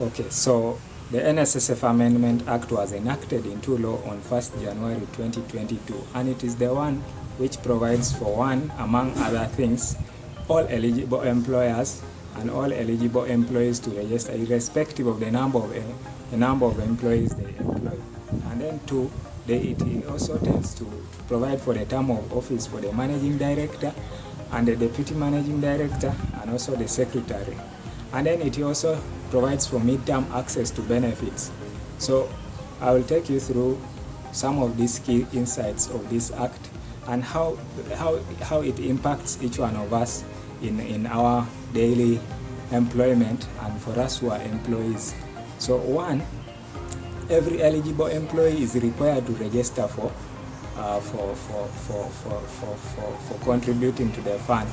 Okay, so the NSSF Amendment Act was enacted into law on 1st January 2022, and it is the one which provides for one, among other things, all eligible employers and all eligible employees to register irrespective of the number of employees they employ. And then two, it also tends to provide for the term of office for the managing director and the deputy managing director and also the secretary. And then it also provides for midterm access to benefits. So I will take you through some of these key insights of this act and how it impacts each one of us in our daily employment and for us who are employees. So one, every eligible employee is required to register for contributing to the fund.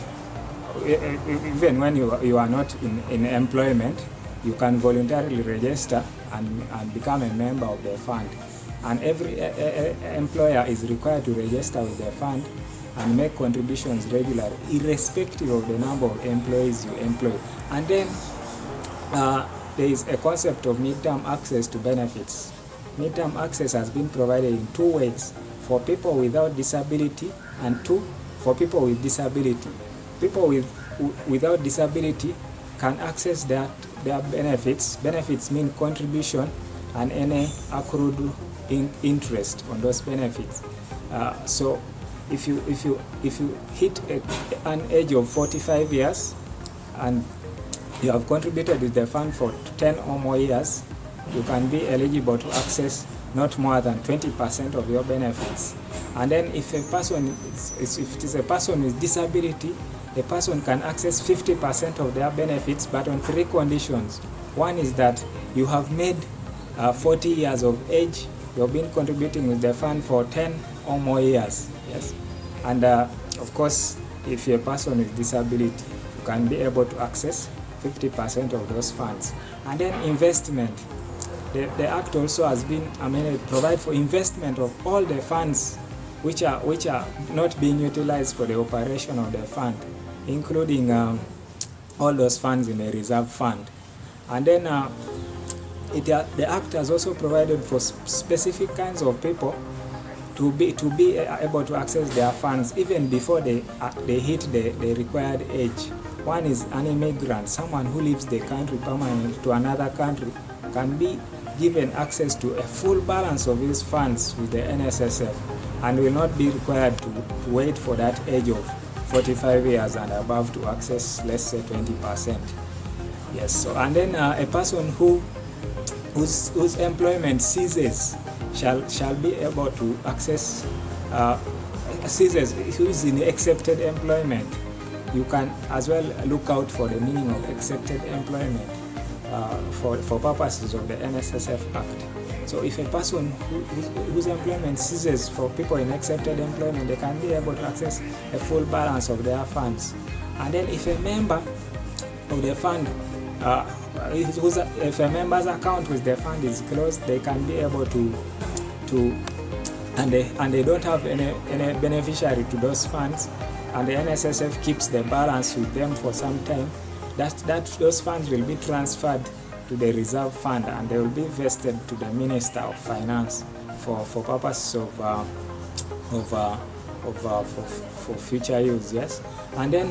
Even when you are not in employment, you can voluntarily register and become a member of the fund. And every employer is required to register with the fund and make contributions regularly, irrespective of the number of employees you employ. And then there is a concept of midterm access to benefits. Midterm access has been provided in two ways: for people without disability and two, for people with disability. People without disability can access their benefits. Benefits mean contribution and any accrued interest on those benefits. So if you hit an age of 45 years and you have contributed with the fund for 10 or more years, you can be eligible to access not more than 20% of your benefits. And then if it is a person with disability, the person can access 50% of their benefits, but on three conditions. One is that you have made 40 years of age, you've been contributing with the fund for 10 or more years. Yes, and of course, if you're a person with disability, you can be able to access 50% of those funds. And then investment. The Act also has been amended to provide for investment of all the funds which are not being utilized for the operation of the fund, including all those funds in the reserve fund. And then the Act has also provided for specific kinds of people to be able to access their funds even before they hit the required age. One is an immigrant, someone who leaves the country permanently to another country, can be given access to a full balance of his funds with the NSSF and will not be required to wait for that age of 45 years and above to access, let's say, 20%. Yes, so and then a person whose employment ceases shall be able to access, ceases, who is in accepted employment. You can as well look out for the meaning of accepted employment for purposes of the NSSF Act. So if a person whose employment ceases for people in accepted employment, they can be able to access a full balance of their funds. And then if a member of the fund, if a member's account with the fund is closed, they can be able and they don't have any beneficiary to those funds, and the NSSF keeps the balance with them for some time, those funds will be transferred to the reserve fund and they will be vested to the Minister of Finance for purposes for future use. Yes, and then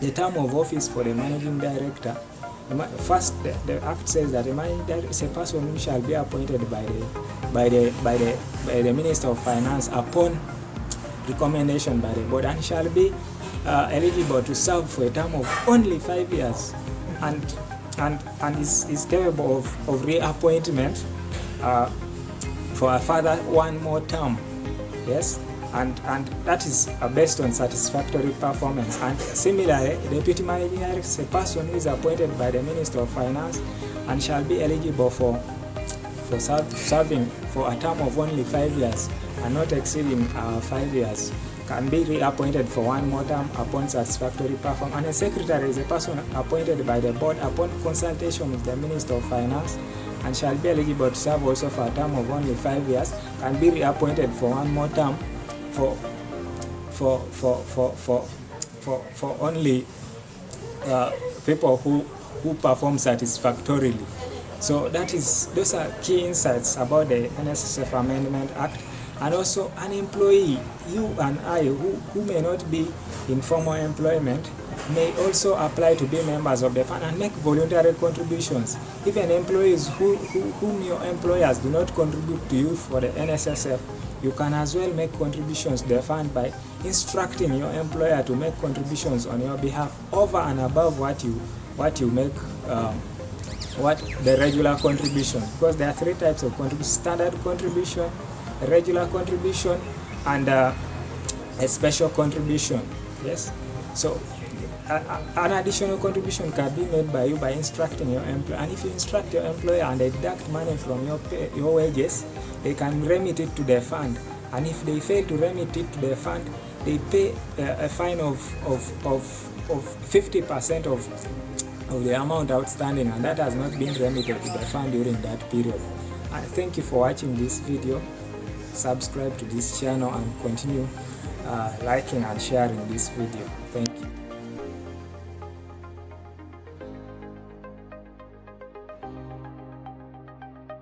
the term of office for the managing director. First, the Act says that the managing director is a person who shall be appointed by the Minister of Finance upon recommendation by the board, and shall be eligible to serve for a term of only 5 years, and is capable of reappointment for a further one more term. Yes, and that is based on satisfactory performance. And similarly, the deputy managing director is a person who is appointed by the Minister of Finance and shall be eligible for serving for a term of only 5 years and not exceeding 5 years, can be reappointed for one more term upon satisfactory performance. And a secretary is a person appointed by the board upon consultation with the Minister of Finance and shall be eligible to serve also for a term of only 5 years, can be reappointed for one more term for only people who who perform satisfactorily. So those are key insights about the NSSF Amendment Act. And also an employee, you and I, who may not be in formal employment, may also apply to be members of the fund and make voluntary contributions. Even employees whom your employers do not contribute to you for the NSSF, you can as well make contributions to the fund by instructing your employer to make contributions on your behalf over and above what you make, what the regular contribution. Because there are three types of contribution: standard contribution, a regular contribution, and a special contribution. Yes. So an additional contribution can be made by you by instructing your employer, and if you instruct your employer and they deduct money from your wages, they can remit it to the fund. And if they fail to remit it to the fund, they pay a fine of 50% of the amount outstanding, and that has not been remitted to the fund during that period. And thank you for watching this video. Subscribe to this channel and continue liking and sharing this video. Thank you.